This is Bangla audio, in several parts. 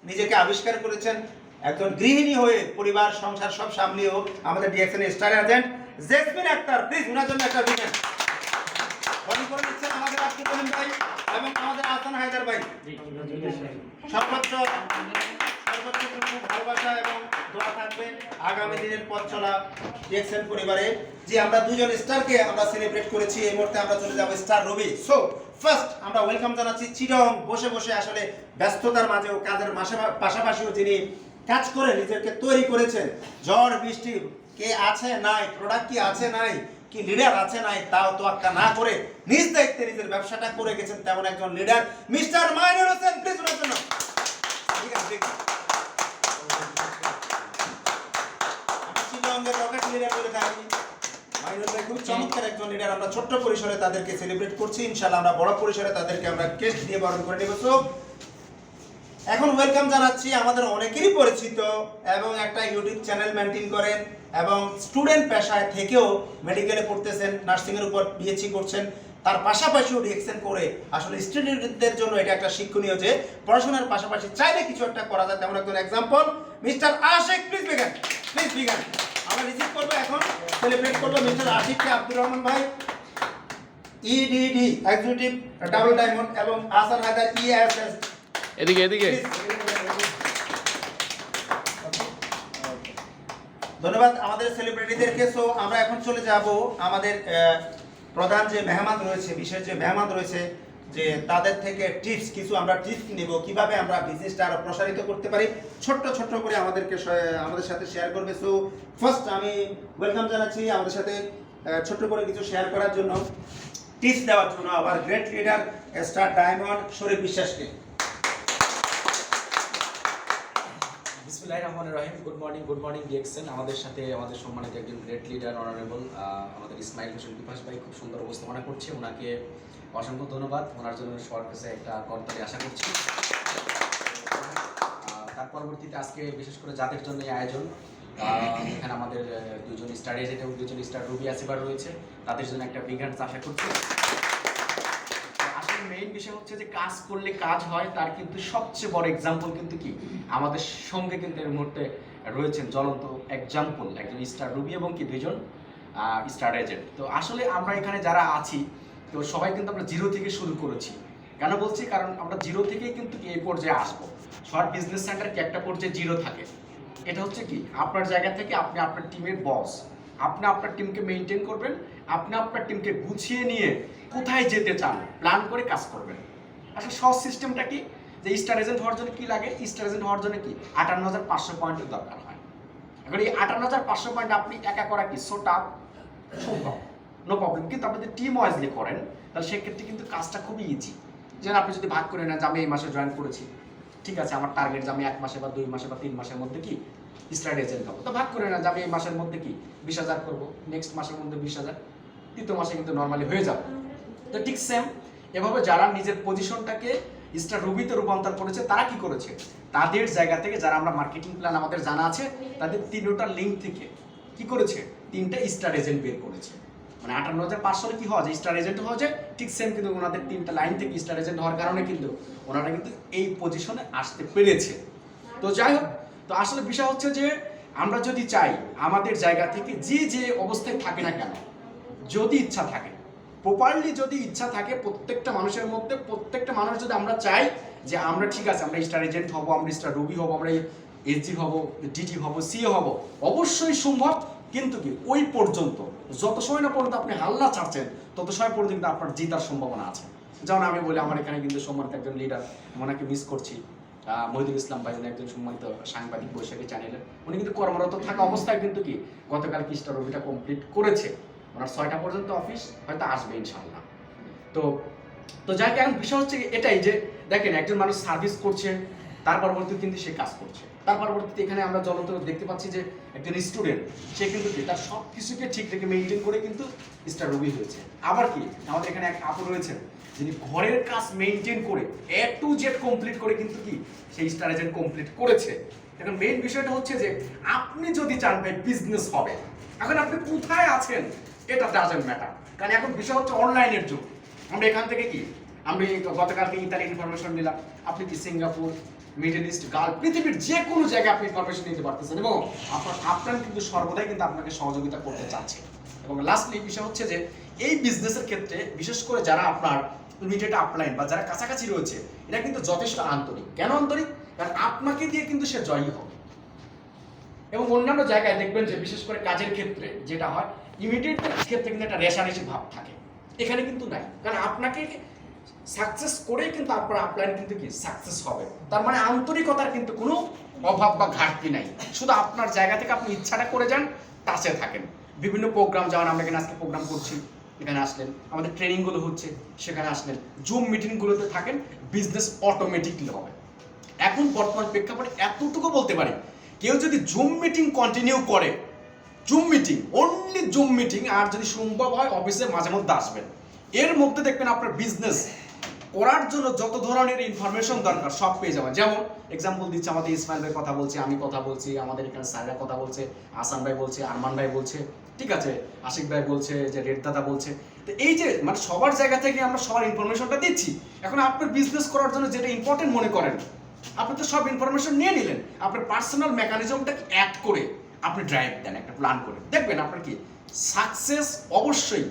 নিজেকে আবিষ্কার করেছেন একজন গৃহিণী হয়ে পরিবার সংসার সব সামলিয়েও আমাদের DXN star agent Jesmin Akter. Please ওনার জন্য একটা দিবেন। বলি করে দিচ্ছেন আমাদের আব্দুল করিম ভাই এবং আমাদের আহসান হায়দার ভাই। সর্বোচ্চ ভালোবাসা এবং দোয়া থাকবে আগামী দিনের পথ চলা ডিএক্সএন পরিবারে। যে আমরা দুজন স্টারকে আমরা সেলিব্রেট করেছি, এই মুহূর্তে আমরা চলে যাব স্টার রবি। সো ফার্স্ট আমরা ওয়েলকাম জানাচ্ছি চিরং বসে বসে আসলে ব্যস্ততার মাঝেও কাজের পাশাপাশিও যিনি কাজ করে নিজেকে তৈরি করেছেন। ঝড় বৃষ্টি কে আছে নাই, প্রোডাক্ট কি আছে নাই, কি লিডার আছে নাই, তাও তোয়াক্কা না করে নিজ দায়িত্বে নিজের ব্যবসাটা করে গেছেন তেমন একজন leader Mister Mainur Hossain. Please ওনার জন্য ঠিক আছে। আমি চিরঙ্গের রকেট লিডার বলে থাকি। মাইনুর ভাই খুব চমৎকার একজন লিডার। আমরা ছোট্ট পরিসরে তাদেরকে সেলিব্রেট করছি, ইনশাআল্লাহ আমরা বড় পরিসরে তাদেরকে আমরা কেস্ট দিয়ে বরণ করে নেব। সো এখন ওয়েলকাম জানাচ্ছি আমাদের অনেকেরই পরিচিত এবং একটা ইউটিউব চ্যানেল মেনটেন করেন এবং স্টুডেন্ট পেশায় থেকেও মেডিকেলে পড়তেছেন, নার্সিংয়ের উপর পিএইচডি করছেন, তার পাশাপাশিও ডিএক্সএন করে আসলে স্টুডেন্টদের জন্য এটা একটা শিক্ষণীয় যে পড়াশোনার পাশাপাশি চাইলে কিছু একটা করা যায়, তেমন একজন example mister Ashiq. Please begin, please begin. আমরা রিসিভ করবো এখন, সেলিব্রেট করবো মিস্টার আশিককে আব্দুর রহমান ভাই ইডিডি এক্সিকিউটিভ ডাবল ডায়মন্ড এবং আহসান হায়দার ইএসএস। এদিকে এদিকে ধন্যবাদ আমাদের সেলিব্রিটিদেরকে। সো আমরা এখন চলে যাব আমাদের প্রধান যে মেহমান রয়েছে, বিশেষ যে মেহমান রয়েছে, যে তাদের থেকে টিপস কিছু আমরা টিপস নেব কিভাবে আমরা বিজনেসটা আরো প্রসারিত করতে পারি, ছোট্ট ছোট্ট করে আমাদের সাথে শেয়ার করবে। সো ফার্স্ট আমি ওয়েলকাম জানাচ্ছি আমাদের সাথে ছোট্ট করে কিছু শেয়ার করার জন্য, টিপস দেওয়ার জন্য আবার গ্রেট লিডার স্টার ডায়মন্ড শরীফ বিশ্বাসকে। বিসমিল্লাহির রহমানির রহিম। Good morning DXN. আমাদের সাথে আমাদের সম্মানিত একজন গ্রেট লিডার অনারেবল আমাদের ইসমাইল হোসেন বিপাস ভাই খুব সুন্দর উপস্থাপনা করছে, ওনাকে অসংখ্য ধন্যবাদ। ওনার জন্য সবার কাছে একটা করতালি আশা করছি। তার পরবর্তীতে আজকে বিশেষ করে যাদের জন্য এই আয়োজন, এখানে আমাদের দুজন স্টার এজেন্ট এবং দুজন স্টার রুবি আসিবার রয়েছে, তাদের জন্য একটা বিগ হ্যান্ডস আশা করছি। মেইন বিষয় হচ্ছে যে কাজ করলে কাজ হয়, তার কিন্তু সবচেয়ে বড় এক্সাম্পল কিন্তু কি আমাদের সঙ্গে কিন্তু এর মুহূর্তে রয়েছেন জ্বলন্ত এক্সাম্পল একজন স্টার রুবি এবং কি দুইজন স্টার এজেন্ট। তো আসলে আমরা এখানে যারা আছি তো সবাই কিন্তু আমরা জিরো থেকে শুরু করেছি। কেন বলছি? কারণ আমরা জিরো থেকেই কিন্তু এই পর্যায়ে আসবো। সবার বিজনেস সেন্টার কি একটা পর্যায়ে জিরো থাকে, এটা হচ্ছে কি আপনার জায়গা থেকে আপনি আপনার টিমের বস, আপনি আপনার টিমকে মেনটেন করবেন, আপনি আপনার টিমকে গুছিয়ে নিয়ে কোথায় যেতে চান প্ল্যান করে কাজ করবেন। আসলে সহজ সিস্টেমটা কি, যে স্টার এজেন্ট হওয়ার জন্য কি লাগে? স্টার এজেন্ট হওয়ার জন্য কি 58,500 পয়েন্টের দরকার হয়। এখন এই 58,500 পয়েন্ট আপনি একা করা কি সোটা সম্ভব, নো প্রবলেম। কিন্তু আপনি যদি টিম ওয়াইজলি করেন তাহলে সেক্ষেত্রে কিন্তু কাজটা খুবই ইজি। যেন আপনি যদি ভাগ করে নেন যে আমি এই মাসে জয়েন করেছি, ঠিক আছে, আমার টার্গেট যে আমি 1 মাসে বা 2 মাসে বা 3 মাসের মধ্যে কি স্টার এজেন্ট হবো, তো ভাগ করে নেন যে আমি এই মাসের মধ্যে কি 20,000 করবো, নেক্সট মাসের মধ্যে 20,000, তৃতীয় মাসে কিন্তু নর্মালি হয়ে যাবে। তো ঠিক সেম এভাবে যারা নিজের পজিশনটাকে স্টার রুবিতে রূপান্তর করেছে তারা কি করেছে, তাদের জায়গা থেকে যারা আমরা মার্কেটিং প্ল্যান আমাদের জানা আছে, তাদের 3টা লিঙ্ক থেকে কি করেছে 3টা স্টার এজেন্ট বের করেছে। মানে 58,500 কি হওয়া যায় স্টার এজেন্ট হওয়া যায়, ঠিক সেম কিন্তু ওনাদের 3টা লাইন থেকে স্টার এজেন্ট হওয়ার কারণে কিন্তু ওনারা কিন্তু এই পজিশনে আসতে পেরেছে। তো যাই হোক, তো আসলে বিষয় হচ্ছে যে আমরা যদি চাই আমাদের জায়গা থেকে যে অবস্থায় থাকে না কেন, যদি ইচ্ছা থাকে, প্রপারলি যদি ইচ্ছা থাকে প্রত্যেকটা মানুষের মধ্যে, প্রত্যেকটা মানুষ যদি আমরা চাই যে আমরা ঠিক আছে আমরা স্টার এজেন্ট হব, আমরা স্টার রুবি হব, আমরা এসজি হব, ডিটি হব, সিএ হব, অবশ্যই সম্ভব। কিন্তু কি ওই পর্যন্ত যত সময় না পর্যন্ত আপনি হাল্লা ছাড়ছেন তত সময় পর্যন্ত আপনার জেতার সম্ভাবনা আছে। যেমন আমি বলি আমার এখানে কিন্তু সম্মানিত একজন লিডার, ওনাকে মিস করছি, মহিদুল ইসলাম ভাই, উনি একজন সম্মানিত সাংবাদিক বৈশাখী চ্যানেলের, উনি কিন্তু কর্মরত থাকা অবস্থায় কিন্তু কি গতকাল কি স্টার রুবিটা কমপ্লিট করেছে। ওনার 6টা পর্যন্ত অফিস হয়তো আসবে ইনশাআল্লাহ। তো যাই হোক, এখন বিষয় হচ্ছে এটাই যে দেখেন একজন মানুষ সার্ভিস করছে, তার পরবর্তীতে কিন্তু সে কাজ করছে, তার পরবর্তীতে এখানে আমরা জ্বলন্ত দেখতে পাচ্ছি যে একজন স্টুডেন্ট, সে কিন্তু কি তার সব কিছুকে ঠিক রেখে মেনটেন করে কিন্তু স্টার রুবি হয়েছে। আবার কি আমাদের এখানে এক আপু রয়েছেন যিনি ঘরের কাজ মেনটেন করে A to Z কমপ্লিট করে কিন্তু কি সেই স্টার এজেন্ট কমপ্লিট করেছে। এখন মেইন বিষয়টা হচ্ছে যে আপনি যদি চান ভাই বিজনেস হবে, এখন আপনি কোথায় আছেন এটা ডাজন্ট ম্যাটার, কারণ এখন বিষয় হচ্ছে অনলাইনের যুগ। আমরা এখান থেকে কি আমি গতকালকে ইতালি ইনফরমেশন নিলাম, আপনি কি সিঙ্গাপুর, মিডল ইস্ট, গাল, পৃথিবীর যে কোনো জায়গায় আপনি ইনফরমেশন নিতে পারতেছেন এবং আপনার কিন্তু সর্বদাই কিন্তু আপনাকে সহযোগিতা করতে চাচ্ছে। এবং লাস্টলি বিষয় হচ্ছে যে এই বিজনেসের ক্ষেত্রে বিশেষ করে যারা আপনার লিমিটেড আপলাইন বা যারা কাছাকাছি রয়েছে এরা কিন্তু যথেষ্ট আন্তরিক। কেন আন্তরিক? কারণ আপনাকে দিয়ে কিন্তু সে জয়ী হবে। এবং অন্যান্য জায়গায় দেখবেন যে বিশেষ করে কাজের ক্ষেত্রে যেটা হয় ইমিডিয়েট ক্ষেত্রে কিন্তু একটা রেশারেশি ভাব থাকে, এখানে কিন্তু নাই। কারণ আপনাকে সাকসেস করেই কিন্তু আপনার আপলাইন কিন্তু কি সাকসেস হবে। তার মানে আন্তরিকতার কিন্তু কোনো অভাব বা ঘাটতি নাই, শুধু আপনার জায়গা থেকে আপনি ইচ্ছাটা করে যান, টাচে থাকেন। বিভিন্ন প্রোগ্রাম, যেমন আমরা এখানে আজকে প্রোগ্রাম করছি, এখানে আসলেন, আমাদের ট্রেনিংগুলো হচ্ছে সেখানে আসলেন, জুম মিটিংগুলোতে থাকেন, বিজনেস অটোমেটিকলি হবে। এখন বর্তমান প্রেক্ষাপটে এতটুকু বলতে পারি, কেউ যদি জুম মিটিং কন্টিনিউ করে, zoom meeting, only zoom meeting, আর যদি সম্ভব হয় অফিসে মাঝে মধ্যে আসবেন, এর মধ্যে দেখবেন আপনার বিজনেস করার জন্য যত ধরনের ইনফরমেশন দরকার সব পেয়ে যাবেন। যেমন এক্সাম্পল দিচ্ছে, আমাদের ইসমাইল ভাই কথা বলছে, আমি কথা বলছি, আমাদের এখানে স্যাররা কথা বলছে, আসান ভাই বলছে, আরমান ভাই বলছে, ঠিক আছে, আশিক ভাই বলছে, যে রেড দাদা বলছে। তো এই যে মানে সবার জায়গা থেকে আমরা সবার ইনফরমেশনটা দিচ্ছি। এখন আপনার বিজনেস করার জন্য যেটা ইম্পর্টেন্ট মনে করেন, আপনি তো সব ইনফরমেশন নিয়ে নিলেন, আপনার পার্সোনাল মেকানিজমটাকে অ্যাড করে আপনি ড্রাইভ দেন, একটা প্ল্যান করে দেখবেন আপনার কি সাকসেস অবশ্যই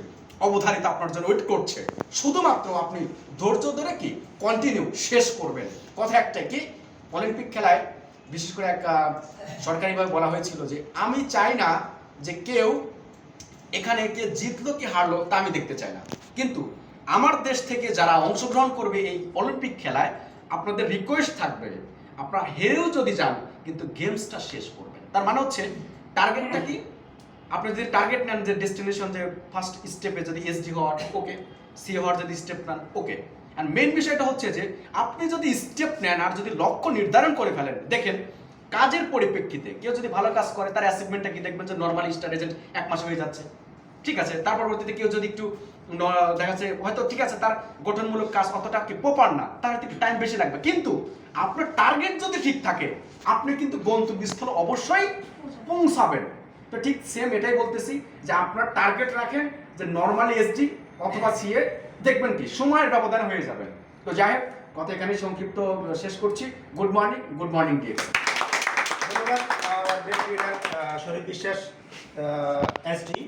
অবধারিত আপনার জন্য ওয়েট করছে। শুধুমাত্র আপনি ধৈর্য ধরে কি কন্টিনিউ শেষ করবেন। কথা একটা কি, অলিম্পিক খেলায় বিশেষ করে এক সরকারিভাবে বলা হয়েছিল যে আমি চাই না যে কেউ এখানে কে জিতলো কি হারলো তা আমি দেখতে চাই না, কিন্তু আমার দেশ থেকে যারা অংশগ্রহণ করবে এই অলিম্পিক খেলায় আপনাদের রিকোয়েস্ট থাকবে, আপনারা হেরেও যদি যান কিন্তু গেমসটা শেষ করবেন। তার মানে হচ্ছে টার্গেটটা কি, আপনি যদি টার্গেট নেন যে ডেস্টিনেশন, যে ফার্স্ট স্টেপে যদি এসডি হওয়ার, ওকে, সি হওয়ার যদি স্টেপ নেন, ওকে। অ্যান্ড মেইন বিষয়টা হচ্ছে যে আপনি যদি স্টেপ নেন আর যদি লক্ষ্য নির্ধারণ করে ফেলেন, দেখেন কাজের পরিপ্রেক্ষিতে কেউ যদি ভালো কাজ করে তার অ্যাচিভমেন্টটা কি দেখবেন যে নর্মালি স্টার এজেন্ট 1 মাস হয়ে যাচ্ছে, ঠিক আছে। তার পরবর্তীতে কেউ যদি একটু দেখা যাচ্ছে হয়তো ঠিক আছে তার গঠনমূলক কাজ অতটা কি প্রপার না, তার একটু টাইম বেশি লাগবে, কিন্তু আপনার টার্গেট যদি ঠিক থাকে আপনি কিন্তু গন্তব্যস্থলে অবশ্যই পৌঁছাবেন। তো ঠিক সেম এটাই বলতেছি যে আপনার টার্গেট রাখেন যে নর্মালি এসডি অথবা সিএ, দেখবেন কি সময়ের ব্যবধান হয়ে যাবেন। তো যাই হোক, কথা এখানে সংক্ষিপ্ত শেষ করছি। Good morning deer. ধন্যবাদ গ্রেট লিডার শরীফ বিশ্বাস, এসডি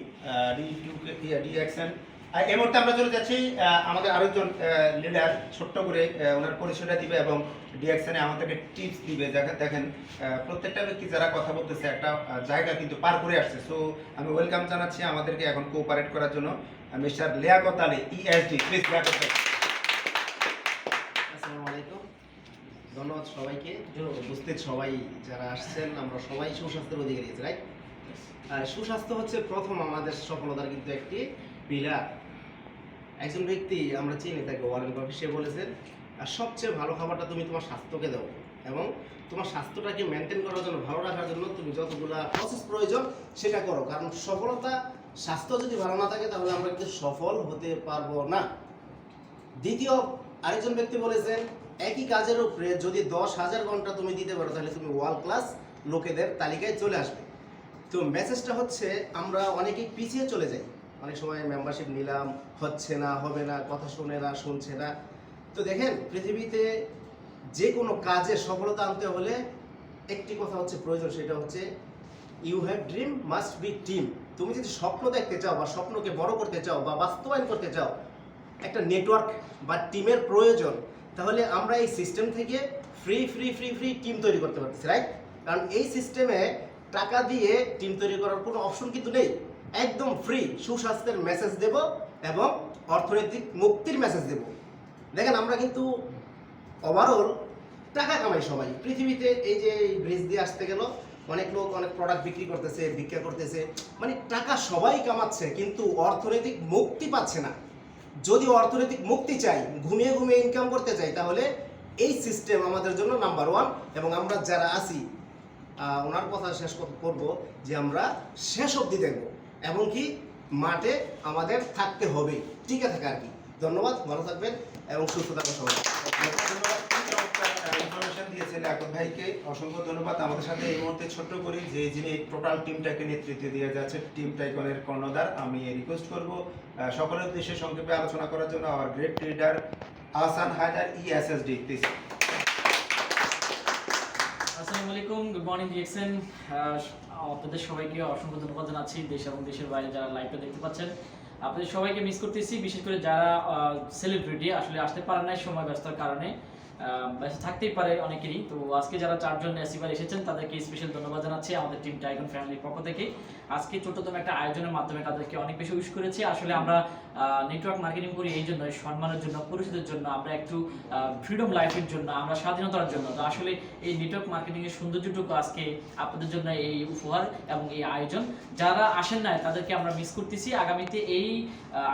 ডিএক্সএন। এই মুহূর্তে আমরা চলে যাচ্ছি আমাদের আরেকজন লিডার, ছোট্ট করে ওনার পরিচয়টা দিবে এবং ডিএক্সএনে আমাদেরকে টিপস দিবে। দেখেন প্রত্যেকটা ব্যক্তি যারা কথা বলতেছে একটা জায়গা কিন্তু পার করে আসছে। সো আমি ওয়েলকাম জানাচ্ছি আমাদেরকে এখন কোঅপারেট করার জন্য mister Liaquat Ali, ESD. Please Liaquat ভাই। আসসালামু আলাইকুম, ধন্যবাদ সবাইকে, উপস্থিত সবাই যারা আসছেন। আমরা সবাই সুস্বাস্থ্যের অধিকারী আছি, রাইট? আর সুস্বাস্থ্য হচ্ছে প্রথম আমাদের সফলতার কিন্তু একটি পিলার। একজন ব্যক্তি আমরা চিনি তাকে ওয়ারেন বাফেট, সে বলেছেন আর সবচেয়ে ভালো খাবারটা তুমি তোমার স্বাস্থ্যকে দাও, এবং তোমার স্বাস্থ্যটাকে মেনটেন করার জন্য, ভালো রাখার জন্য তুমি যতগুলা প্রসেস প্রয়োজন সেটা করো। কারণ সফলতা, স্বাস্থ্য যদি ভালো না থাকে তাহলে আমরা কিন্তু সফল হতে পারবো না। দ্বিতীয় আরেকজন ব্যক্তি বলেছেন একই কাজের উপরে যদি 10,000 ঘন্টা তুমি দিতে পারো তাহলে তুমি ওয়ার্ল্ড ক্লাস লোকেদের তালিকায় চলে আসবে। তো মেসেজটা হচ্ছে আমরা অনেকেই পিছিয়ে চলে যাই, অনেক সময় মেম্বারশিপ নিলাম, হচ্ছে না, হবে না, কথা শুনে না, শুনছে না। তো দেখেন পৃথিবীতে যে কোনো কাজে সফলতা আনতে হলে একটি কথা হচ্ছে প্রয়োজন, সেটা হচ্ছে you have dream must be team. তুমি যদি স্বপ্ন দেখতে চাও বা স্বপ্নকে বড় করতে চাও বা বাস্তবায়ন করতে চাও, একটা নেটওয়ার্ক বা টিমের প্রয়োজন। তাহলে আমরা এই সিস্টেম থেকে free free free free team তৈরি করতে পারতেছি, রাইট? কারণ এই সিস্টেমে টাকা দিয়ে টিম তৈরি করার কোনো অপশন কিন্তু নেই, একদম ফ্রি। সুস্বাস্থ্যের মেসেজ দেব এবং অর্থনৈতিক মুক্তির মেসেজ দেব। দেখেন আমরা কিন্তু ওভারঅল টাকা কামাই সবাই পৃথিবীতে। এই যে ব্রিজ দিয়ে আসতে গেল অনেক লোক অনেক প্রোডাক্ট বিক্রি করতেছে, ভিক্ষা করতেছে, মানে টাকা সবাই কামাচ্ছে কিন্তু অর্থনৈতিক মুক্তি পাচ্ছে না। যদি অর্থনৈতিক মুক্তি চাই, ঘুমিয়ে ঘুমিয়ে ইনকাম করতে চাই, তাহলে এই সিস্টেম আমাদের জন্য নাম্বার 1। এবং আমরা যারা আছি ওনার কথা শেষ করব যে আমরা শেষ অবধি দেখব, এবং কি মাঠে আমাদের থাকতে হবে, টিকে থাকা আর কি। ধন্যবাদ, ভালো থাকবেন এবং সুস্থ থাকবেন সবাই। ইনফরমেশন দিয়েছেন লিয়াকত ভাইকে অসংখ্য ধন্যবাদ। আমাদের সাথে এই মুহূর্তে ছোট্ট করি যে যিনি টোটাল টিমটাকে নেতৃত্ব দিয়ে যাচ্ছে, টিম টাইকনের কর্ণধার, আমি রিকোয়েস্ট করব সকলের উদ্দেশ্যে সংক্ষেপে আলোচনা করার জন্য our great leader Ahsan Haider, ESSD please. আসসালামু আলাইকুম, গুড মর্নিং ডিএক্সএন। আপনাদের সবাইকে অসংখ্য ধন্যবাদ জানাচ্ছি, দেশ এবং দেশের বাইরে যারা লাইভটা দেখতে পাচ্ছেন। আপনাদের সবাইকে মিস করতেছি, বিশেষ করে যারা সেলিব্রিটি আসলে আসতে পারে না সময় ব্যস্ততার কারণে। ব্যস্ত থাকতেই পারে অনেকেরই। তো আজকে যারা 4 জন এসিবার এসেছেন তাদেরকে স্পেশাল ধন্যবাদ জানাচ্ছি আমাদের টিম টাইগন ফ্যামিলির পক্ষ থেকে। আজকে ছোট্টতম একটা আয়োজনের মাধ্যমে তাদেরকে অনেক বেশি উইশ করেছি। আসলে আমরা নেটওয়ার্ক মার্কেটিং করি এই জন্য, সম্মানের জন্য, পরিচিতির জন্য, আমরা একটু ফ্রিডম লাইফের জন্য, আমরা স্বাধীনতার জন্য। তো আসলে এই নেটওয়ার্ক মার্কেটিং এর সৌন্দর্যটুকু আজকে আপনাদের জন্য এই উপহার এবং এই আয়োজন। যারা আসেন না তাদেরকে আমরা মিস করতেছি। আগামীতে এই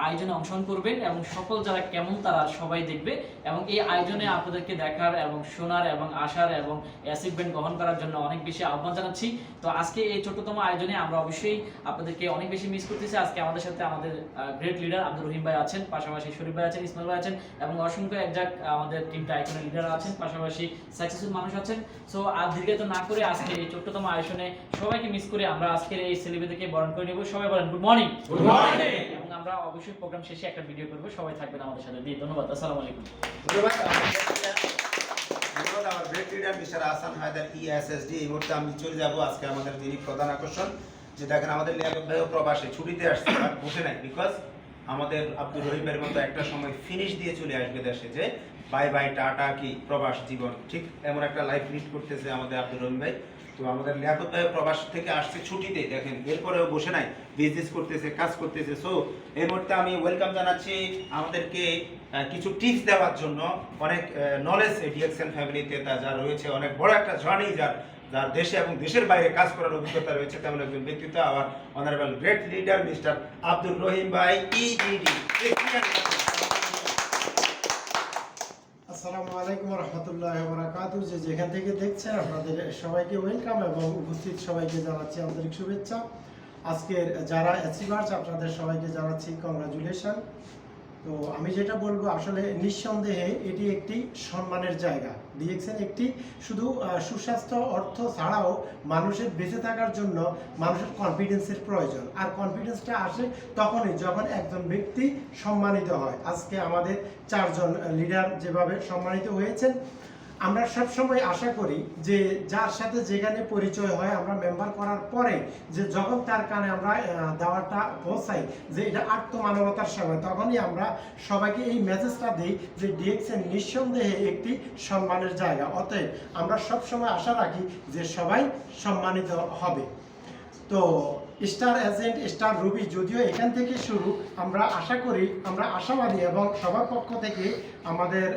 আয়োজনে অংশগ্রহণ করবেন এবং সকল যারা কেমন তারা সবাই দেখবে এবং এই আয়োজনে আপনাদেরকে দেখার এবং শোনার এবং আসার এবং অ্যাচিভমেন্ট গ্রহণ করার জন্য অনেক বেশি আহ্বান জানাচ্ছি। তো আজকে এই ছোট্টতম আয়োজনে আমরা অবশ্যই আপনাদেরকে অনেক বেশি মিস করতেছি। আজকে আমাদের সাথে আমাদের গ্রেট লিডার আব্দুর রহিম ভাই আছেন, পাশাপাশি শরীফ ভাই আছেন, ইসমাইল ভাই আছেন এবং অসংখ্য একজাক আমাদের টিম টাইকনের লিডার আছেন, পাশাপাশি সাকসেসফুল মানুষ আছেন। সো আর দীর্ঘায়িত না করে আজকে এই ছোট্টতম আয়োজনে সবাইকে মিস করে আমরা আজকের এই সেলিব্রিটিকে বরণ করে নেব। সবাই বলেন গুড মর্নিং। Good morning. এবং আমরা অবশ্যই প্রোগ্রাম শেষে একটা ভিডিও করব। সবাই থাকবেন আমাদের সাথে। দিয়ে ধন্যবাদ। আসসালামু আলাইকুম। ধন্যবাদ আমার great leader mister Ahsan Haider ESSD। এই মুহূর্তে আমি চলে যাব আজকে আমাদের যিনি প্রধান আকর্ষণ, যে দেখেন আমাদের লিয়াকত ভাইও প্রবাসে ছুটিতে আসছে, বাট বসে নাই, বিকজ আমাদের আব্দুর রহিমের মতো একটা সময় ফিনিশ দিয়ে চলে আসবে দেশে, যে বাই বাই টাটা কি প্রবাস জীবন, ঠিক এমন একটা লাইফ লিড করতেছে আমাদের আব্দুর রহিম ভাই। তো আমাদের লিয়াকত ভাই প্রবাস থেকে আসছে ছুটিতে, দেখেন এরপরেও বসে নাই, বিজনেস করতেছে, কাজ করতেছে। সো এই মুহূর্তে আমি ওয়েলকাম জানাচ্ছি আমাদেরকে কিছু টিপস দেওয়ার জন্য। অনেক নলেজ ডিএক্সএন ফ্যামিলিতে তা যা রয়েছে, অনেক বড় একটা জার্নি, যার দেশে এবং দেশের বাইরে কাজ করার অভিজ্ঞতা রয়েছে, তেমন একজন ব্যক্তিত্ব আমার honourable great leader Mister Abdur Rahim ভাই EED। আসসালামু আলাইকুম রহমতুল্লাহ বারাকাতু। যে যেখান থেকে দেখছেন আপনাদের সবাইকে ওয়েলকাম এবং উপস্থিত সবাইকে জানাচ্ছি আন্তরিক শুভেচ্ছা। আজকের যারা অ্যাচিভার্স আপনাদের সবাইকে জানাচ্ছি কংগ্রাচুলেশন। তো আমি যেটা বলবো, আসলে নিঃসন্দেহে এটি একটি সম্মানের জায়গা। ডিএক্সএন একটি শুধু সুস্বাস্থ্য অর্থ ছাড়াও মানুষের বেঁচে থাকার জন্য মানুষের কনফিডেন্সের প্রয়োজন। আর কনফিডেন্সটা আসে তখনই যখন একজন ব্যক্তি সম্মানিত হয়। আজকে আমাদের 4 জন লিডার যেভাবে সম্মানিত হয়েছেন, আমরা সবসময় আশা করি যে যার সাথে যেখানে পরিচয় হয়, আমরা মেম্বার করার পরে যে যখন তার কানে আমরা দেওয়াটা পৌঁছাই যে এটা আত্মমানবতার সময়, তখনই আমরা সবাইকে এই মেসেজটা দিই যে ডিএক্সএন নিঃসন্দেহে একটি সম্মানের জায়গা। অতএব আমরা সবসময় আশা রাখি যে সবাই সম্মানিত হবে। তো স্টার এজেন্ট, স্টার রুবি যদিও এখান থেকে শুরু, আমরা আশা করি, আমরা আশাবাদী এবং সবার পক্ষ থেকে আমাদের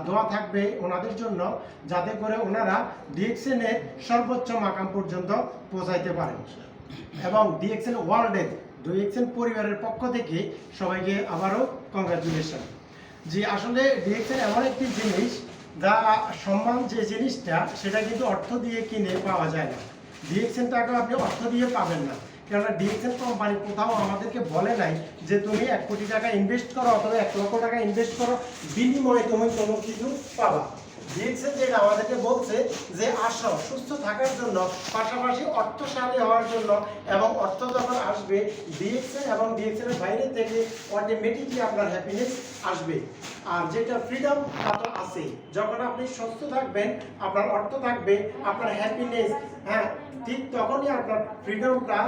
দোয়া থাকবে ওনাদের জন্য, যাতে করে ওনারা ডিএক্সএনের সর্বোচ্চ মাকাম পর্যন্ত পৌঁছাইতে পারেন। এবং ডিএক্সএন ওয়ার্ল্ডের, ডিএক্সএন পরিবারের পক্ষ থেকে সবাইকে আবারও কংগ্রাচুলেশন। যে আসলে ডিএক্সএন এমন একটি জিনিস, যা সম্মান যে জিনিসটা, সেটা কিন্তু অর্থ দিয়ে কিনে পাওয়া যায় না। ডিএক্সএন টাকা আপনি অর্থ দিয়ে পাবেন না, কেননা ডিএক্সএন কোম্পানি কোথাও আমাদেরকে বলে নাই যে তুমি 1 কোটি টাকা ইনভেস্ট করো অথবা 1 লক্ষ টাকা ইনভেস্ট করো, বিনিময়ে তুমি কোনো কিছু পাবা। ডিএক্সএন যেটা আমাদেরকে বলছে যে আসো সুস্থ থাকার জন্য, পাশাপাশি অর্থশালী হওয়ার জন্য, এবং অর্থ যখন আসবে ডিএক্সএন এবং ডিএক্সএনের বাইরে থেকে অটোমেটিকলি আপনার হ্যাপিনেস আসবে। আর যেটা ফ্রিডম, তা তো আছে। যখন আপনি সুস্থ থাকবেন, আপনার অর্থ থাকবে, আপনার হ্যাপিনেস, হ্যাঁ ঠিক তখনই আপনার ফ্রিডমটা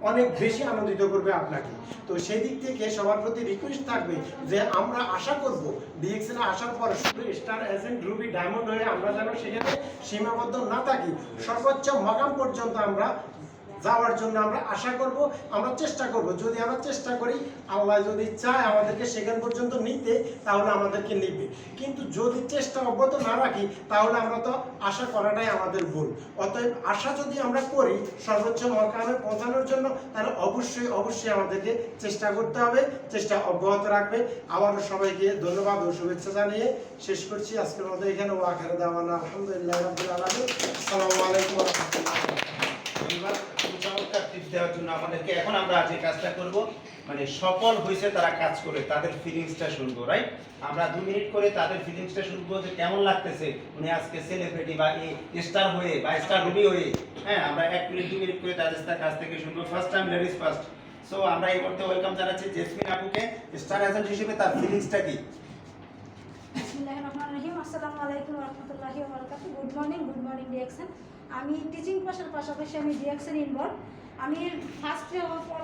অনেক বেশি আনন্দিত করবে আপনাকে। তো সেই দিক থেকে সবার প্রতি রিকোয়েস্ট থাকবে যে আমরা আশা করব ডিএক্সএন আসার পরে শুধু স্টার এজেন্ট, রুবি, ডায়মন্ড হয়ে আমরা যেন সেখানে সীমাবদ্ধ না থাকি, সর্বোচ্চ মাকাম পর্যন্ত আমরা যাওয়ার জন্য আমরা আশা করব, আমরা চেষ্টা করব। যদি আমরা চেষ্টা করি, আল্লাহ যদি চায় আমাদেরকে সেখান পর্যন্ত নিতে, তাহলে আমাদেরকে নিবে। কিন্তু যদি চেষ্টা অব্যাহত না রাখি, তাহলে আমরা তো আশা করাটাই আমাদের ভুল। অতএব আশা যদি আমরা করি সর্বোচ্চ মাকামে পৌঁছানোর জন্য, তাহলে অবশ্যই আমাদেরকে চেষ্টা করতে হবে, চেষ্টা অব্যাহত রাখবে। আবারও সবাইকে ধন্যবাদ ও শুভেচ্ছা জানিয়ে শেষ করছি আজকের মতো এখানে। ওয়া আখিরু দাওয়ানা আলহামদুলিল্লাহি রাব্বিল আলামিন। আসসালামু আলাইকুম ওয়া রাহমাতুল্লাহি। ধন্যবাদ চমৎকার টিপস দেওয়ার জন্য আমাদেরকে। এখন আমরা যে কাজটা করব, মানে সফল হয়েছে তারা কাজ করে তাদের ফিলিংসটা শুনবো, রাইট? আমরা 2 মিনিট করে তাদের ফিলিংসটা শুনবো, যে কেমন লাগতেছে উনি আজকে সেলিব্রিটি বা স্টার হয়ে বা স্টার রুবি হয়ে। হ্যাঁ, আমরা 1 মিনিট 2 মিনিট করে তাদের কাছ থেকে শুনবো। First time ladies first. So আমরা এই মুহূর্তে ওয়েলকাম জানাচ্ছি জেসমিন আপুকে, স্টার এজেন্ট হিসেবে তার ফিলিংসটা কি। বিসমিল্লাহির রহমানির রহিম। আসসালামু আলাইকুম ওয়া রাহমাতুল্লাহি ওয়া বারাকাতুহু। Good morning DXN. আমি টিচিং পেশার পাশাপাশি আমি ডিএক্সএন ইনভলভ। আমি ফার্স্টে হওয়ার পর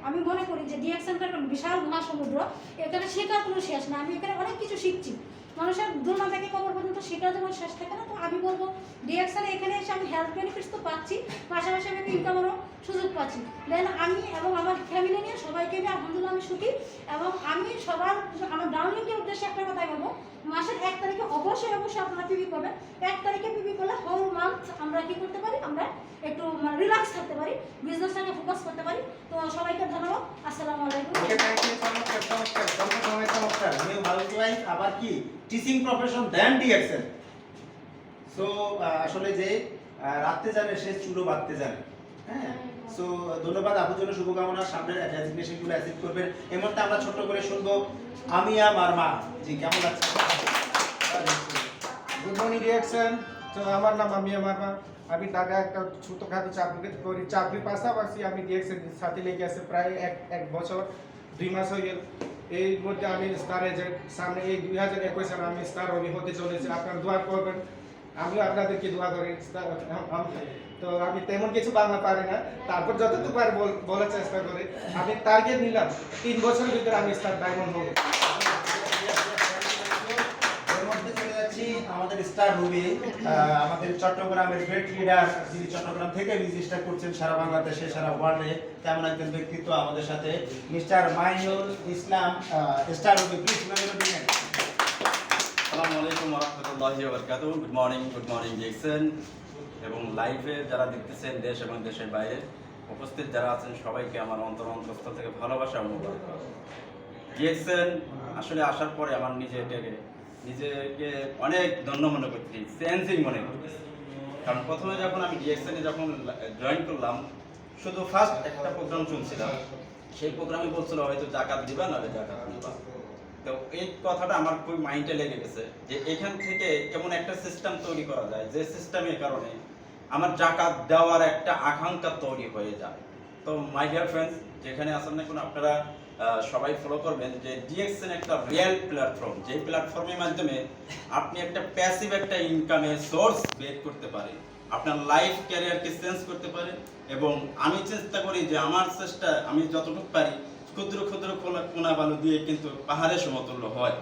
আমি মনে করি যে ডিএক্সএনটা একটা বিশাল মহাসমুদ্র, এখানে শেখার কোনো শেষ না। আমি এখানে অনেক কিছু শিখছি, মানুষের দুলনা থেকে কবর পর্যন্ত শেখার যেমন শেষ থাকে না। তো আমি বলবো ডিএক্সএন এখানে এসে আমি হেলথ বেনিফিটস তো পাচ্ছি, পাশাপাশি আমি ইনকামেরও সুযোগ পাচ্ছি। দেন আমি এবং আমার ফ্যামিলি নিয়ে সবাইকে নিয়ে আলহামদুলিল্লাহ আমি সুখী। এবং আমি আমার ডাউনলিংকের উদ্দেশ্যে একটা কথাই বলবো, মাসের 1 তারিখে অবশ্যই আপনারা পিবি করবেন। 1 তারিখে পিবি করলে হোল মান্থ আমরা কি করতে পারি, আমরা একটু রিল্যাক্স থাকতে পারি, বিজনেসটাকে ফোকাস করতে পারি। তো সবাইকে ধন্যবাদ, আসসালামু আলাইকুম। ওকে, থ্যাংক ইউ, চমৎকার চমৎকার চমৎকার চমৎকার। নিউ হাউস ওয়াইফ আবার কি টিচিং প্রফেশন দেন ডিএক্সএল। সো আসলে যে রাখতে জানে সে চুলো বাঁধতে জানে। হ্যাঁ, সো ধন্যবাদ আপুর জন্য, শুভকামনা, সামনের ডেজিগনেশনগুলো অ্যাচিভ করবেন। এই মুহূর্তে আমরা ছোট্ট করে শুনবো আমিয়া মারমা জি, কেমন লাগছে? Good morning DXN. তো আমার নাম আমিয়া মারমা। আমি ঢাকা একটা ছোটখাটো চাকরি করি, চাকরির পাশাপাশি আমি ডিএক্সএন সাথে লেগে আছে প্রায় এক বছর 2 মাস হয়ে গেল। এর মধ্যে আমি স্টার এজেন্ট, সামনে এই 2021 সালে আমি স্টার রবি হতে চলেছি। আপনারা দোয়া করবেন, আমিও আপনাদেরকে দোয়া করি। তো আমি তেমন কিছু বাংলা পারি না, তারপর যতটুকু পারি বলার চেষ্টা করি। আমি টার্গেট নিলাম 3 বছরের ভিতরে আমি স্টার ডায়মন্ড হবো। এর মধ্যে চলে যাচ্ছি আমাদের স্টার রুবি, আমাদের চট্টগ্রামের গ্রেট লিডার, যিনি চট্টগ্রাম থেকে বিজনেসটা করছেন সারা বাংলাদেশে, সারা ওয়ার্ল্ডে, তেমন একজন ব্যক্তিত্ব আমাদের সাথে mister Mainul Islam star Ruby. Please Mainul দিবেন। আসসালামু আলাইকুম ওয়া রাহমাতুল্লাহি ওয়া বারাকাতুহু। গুড মর্নিং ডিএক্সএন এবং লাইভে যারা দেখতেছেন দেশ এবং দেশের বাইরে উপস্থিত যারা আছেন সবাইকে আমার অন্তঃস্থল থেকে ভালোবাসা ও মোবারক। ডিএক্সএন আসলে আসার পরে আমার নিজেকে অনেক ধন্য মনে করছি, চেঞ্জিং মনে করছি। কারণ প্রথমে যখন আমি ডিএক্সএনে যখন জয়েন করলাম, শুধু ফার্স্ট একটা প্রোগ্রাম শুনছিলাম। সেই প্রোগ্রামে বলছিল হয়তো জাকাত দিবা নাহলে জাকাত নিবা। তো এই কথাটা আমার খুব মাইন্ডে লেগে গেছে যে এখান থেকে এমন একটা সিস্টেম তৈরি করা যায় যে সিস্টেমের কারণে আমার জাকাত দেওয়ার একটা আকাঙ্ক্ষা তৈরি হয়ে যায়। তো মাই ডিয়ার ফ্রেন্ডস, যেখানে আছেন না কোনো আপনারা সবাই ফলো করবেন যে ডিএক্সএন একটা রিয়েল প্ল্যাটফর্ম, যে প্ল্যাটফর্মের মাধ্যমে আপনি একটা প্যাসিভ একটা ইনকামের সোর্স বের করতে পারেন, আপনার লাইফ ক্যারিয়ারকে চেঞ্জ করতে পারেন। এবং আমি চেষ্টা করি যে আমার চেষ্টা আমি যতটুকু পারি ক্ষুদ্র ক্ষুদ্র কোনা বালু দিয়ে কিন্তু পাহাড়ের সমতুল্য হয়।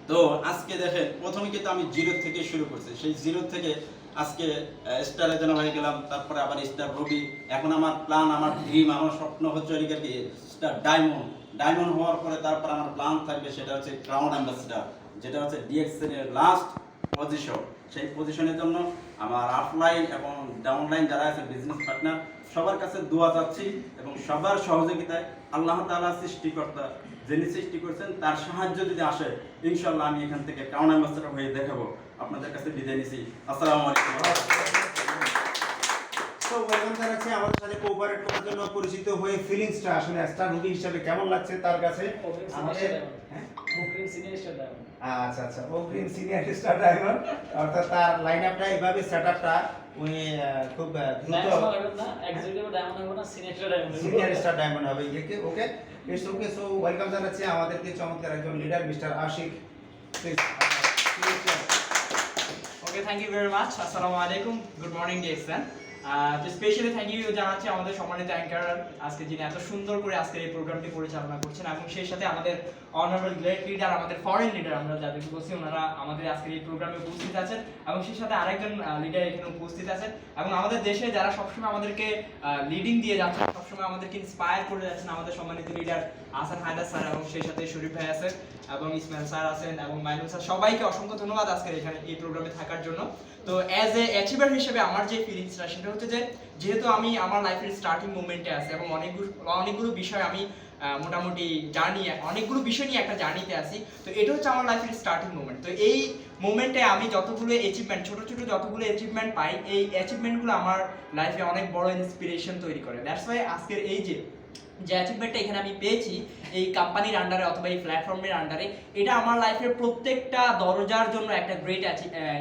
তো আজকে দেখেন প্রথমে কিন্তু আমি জিরো থেকে শুরু করছি, সেই জিরো থেকে আজকে স্টারে যেন হয়ে গেলাম, তারপরে আবার স্টার রবি। এখন আমার প্ল্যান, আমার ড্রিম, আমার স্বপ্ন হচ্ছে কি স্টার ডায়মন্ড হওয়ার পরে তারপর আমার প্ল্যান থাকবে সেটা হচ্ছে ক্রাউন অ্যাম্বাসেডর, যেটা হচ্ছে ডিএক্সএন এর লাস্ট পজিশন। সেই পজিশনের জন্য আমার আপলাইন এবং ডাউনলাইন যারা আছে বিজনেস পার্টনার সবার কাছে দোয়া চাচ্ছি এবং সবার সহযোগিতায় আল্লাহ তাআলা সৃষ্টিকর্তা যিনি সৃষ্টি করেছেন তার সাহায্য যদি আসে, ইনশাআল্লাহ আমি এখান থেকে ক্রাউন অ্যাম্বাসেডর হয়ে দেখাবো। আপনাদের কাছে বিদায় নিছি। আসসালামু আলাইকুম। তো ওয়েলকাম জানাচ্ছি আমাদের সাথে কোঅপারেট করার জন্য, পরিচিত হয়ে ফিলিংসটা আসলে স্টার রুবি হিসেবে কেমন লাগছে তার কাছে? আমাদের আচ্ছা আচ্ছা, অগ্রিম সিনিয়র স্টার ডায়মন্ড, অর্থাৎ তার লাইনআপটা এইভাবে সেটআপটা উনি খুব দ্রুত সিনিয়র স্টার ডায়মন্ড হবে। Okay, it's okay. So welcome জানাচ্ছি আমাদেরকে চমৎকার একজন leader mister Ashiq. Please. Okay, thank you very much. আসসালামু আলাইকুম, গুড মর্নিং ডিএক্সএন। তো স্পেশালি থ্যাংক ইউ জানাচ্ছি আমাদের সম্মানিত অ্যাঙ্কার আজকে যিনি এত সুন্দর করে আজকের এই প্রোগ্রামটি পরিচালনা করছেন, এবং সেই সাথে আমাদের অনারেবল গ্রেট লিডার, আমাদের ফরেন লিডার আমরা যাদেরকে বলছি, ওনারা আমাদের আজকের এই প্রোগ্রামে উপস্থিত আছেন, এবং সেই সাথে আরেকজন লিডার এখানে উপস্থিত আছেন, এবং আমাদের দেশে যারা সবসময় আমাদেরকে লিডিং দিয়ে যাচ্ছেন, সবসময় আমাদেরকে ইন্সপায়ার করে যাচ্ছেন, আমাদের সম্মানিত লিডার আহসান হায়দার স্যার, এবং সেই সাথে শরীফ ভাই আছেন, এবং ইসমাইল স্যার আছেন, এবং মাইনুল স্যার। সবাইকে অসংখ্য ধন্যবাদ আজকের এখানে এই প্রোগ্রামে থাকার জন্য। তো অ্যাজ এ অ্যাচিভার হিসেবে আমার যে ফিলিংসটা সেটা হচ্ছে যে যেহেতু আমি আমার লাইফের স্টার্টিং মোমেন্টে আছি এবং অনেকগুলো বিষয় আমি মোটামুটি অনেকগুলো বিষয় নিয়ে একটা জার্নিতে আছি, তো এটা হচ্ছে আমার লাইফের স্টার্টিং মোমেন্ট। তো এই মোমেন্টে আমি যতগুলো অ্যাচিভমেন্ট, ছোট ছোট যতগুলো অ্যাচিভমেন্ট পাই, এই অ্যাচিভমেন্টগুলো আমার লাইফে অনেক বড় ইন্সপিরেশন তৈরি করে। দ্যাটস ওয়াই আজকের এই যে অ্যাচিভমেন্টটা এখানে আমি পেয়েছি এই কোম্পানির আন্ডারে অথবা এই প্ল্যাটফর্মের আন্ডারে, এটা আমার লাইফের প্রত্যেকটা দরজার জন্য একটা গ্রেট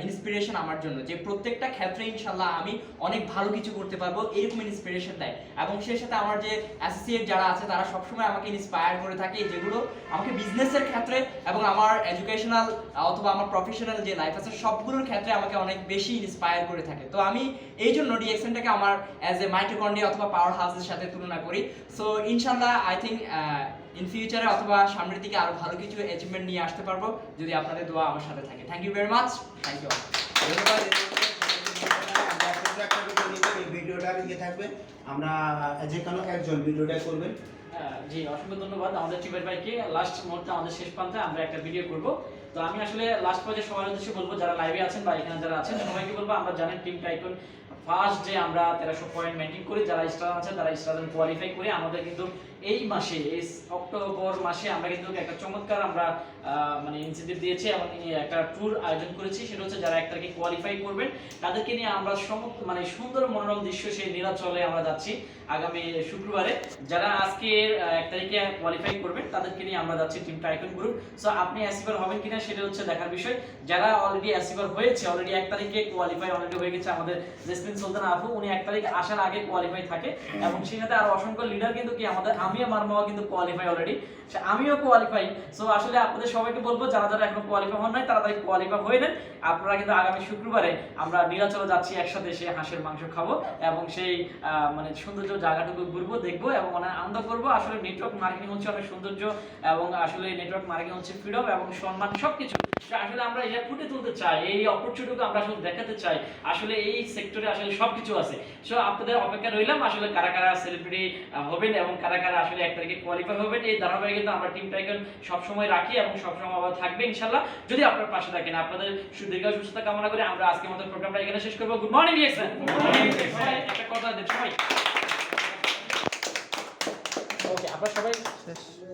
ইন্সপিরেশন আমার জন্য, যে প্রত্যেকটা ক্ষেত্রে ইনশাল্লাহ আমি অনেক ভালো কিছু করতে পারবো, এরকম ইন্সপিরেশন দেয়। এবং সেই সাথে আমার যে অ্যাসোসিয়েট যারা আছে তারা সবসময় আমাকে ইন্সপায়ার করে থাকে, যেগুলো আমাকে বিজনেসের ক্ষেত্রে এবং আমার এডুকেশনাল অথবা আমার প্রফেশনাল যে লাইফ আছে সবগুলোর ক্ষেত্রে আমাকে অনেক বেশি ইন্সপায়ার করে থাকে। তো আমি এই জন্য ডিএক্সএনটাকে আমার অ্যাজ এ মাইটোকন্ড্রিয়া অথবা পাওয়ার হাউসের সাথে তুলনা করি। সো ইনশাল্লাহ আই থিঙ্ক ইন ফিউচারে অথবা সামনের দিকে আরো ভালো কিছু অ্যাচিভমেন্ট নিয়ে আসতে পারবো যদি আপনাদের দোয়া আমার সাথে থাকে। Thank you very much. Thank you. ধন্যবাদ। এই ভিডিওটার ইয়ে থাকবে, আমরা যে কোনো একজন ভিডিওটা করবেন। জি, অসংখ্য ধন্যবাদ আমাদের চিবের ভাইকে। লাস্ট মুহূর্তে আমাদের শেষ প্রান্তে আমরা একটা ভিডিও করব। তো আমি আসলে লাস্ট পর্যায়ে সবার উদ্দেশ্যে বলবো, যারা লাইভে আছেন বা এখানে যারা আছেন সবাইকে বলবো, আমরা জানেন টিম টাইকন ফার্স্ট যে আমরা 1300 পয়েন্ট মেইনটেইন করি, যারা স্টার আছে তারা স্টার কোয়ালিফাই করে আমাদের কিন্তু এই মাসে এই অক্টোবর মাসে আমরা কিন্তু একটা চমৎকার আমরা মানে ইনসেন্টিভ দিয়েছি এবং একটা ট্যুর আয়োজন করেছি। সেটা হচ্ছে যারা 1 তারিখে কোয়ালিফাই করবেন তাদেরকে নিয়ে আমরা মানে সুন্দর মনোরম দৃশ্য সেই নীলাচলে আমরা যাচ্ছি আগামী শুক্রবারে। যারা আজকে 1 তারিখে কোয়ালিফাই করবেন তাদেরকে নিয়ে আমরা যাচ্ছি টিম টাইকন গ্রুপ। সো আপনি অ্যাচিভার হবেন কিনা সেটা হচ্ছে দেখার বিষয়। যারা অলরেডি অ্যাচিভার হয়েছে, অলরেডি 1 তারিখে কোয়ালিফাই অলরেডি হয়ে গেছে, আমাদের জেসমিন সুলতানা আপু উনি 1 তারিখ আসার আগে কোয়ালিফাই থাকে এবং সেই সাথে আরো অসংখ্য লিডার কিন্তু কি আমাদের আমিও মারমাও কিন্তু কোয়ালিফাই অলরেডি, আমিও কোয়ালিফাই। সো আসলে আপনাদের সবাইকে বলবো যারা যারা এখনো কোয়ালিফাই হন নাই তারা কোয়ালিফাই হয়ে নেন। আপনারা কিন্তু আগামী শুক্রবারে আমরা নীলাচলে যাচ্ছি, একসাথে সে হাঁসের মাংস খাবো এবং সেই মানে সৌন্দর্য জায়গাটুকু ঘুরবো, দেখবো এবং অনেক আনন্দ করবো। আসলে নেটওয়ার্ক মার্কেটিং হচ্ছে অনেক সৌন্দর্য এবং আসলে নেটওয়ার্ক মার্কেটিং হচ্ছে ফ্রিডম এবং সম্মান সবকিছু। আসলে আমরা এটা ফুটে তুলতে চাই, এই অপরচুনিটিকে আমরা আসলে দেখাতে চাই। আসলে এই সেক্টরে আসলে সবকিছু আছে। সো আপনাদের অপেক্ষা রইলাম আসলে কারা কারা সেলিব্রিটি হবেন এবং কারা কারা আসলে 1 তারিখে কোয়ালিফাই হবেন। এই ধারাবাহিকতা আমরা টিম টাইকন সবসময় রাখি এবং সবসময় আবার থাকবে ইনশাল্লাহ, যদি আপনার পাশে থাকেন। আপনাদের দীর্ঘায়ু সুস্থতা কামনা করে আমরা আজকের মতো প্রোগ্রামটা এখানে শেষ করবো। Good morning DXN. একটা কথা দেন সবাই। ওকে, আপনারা সবাই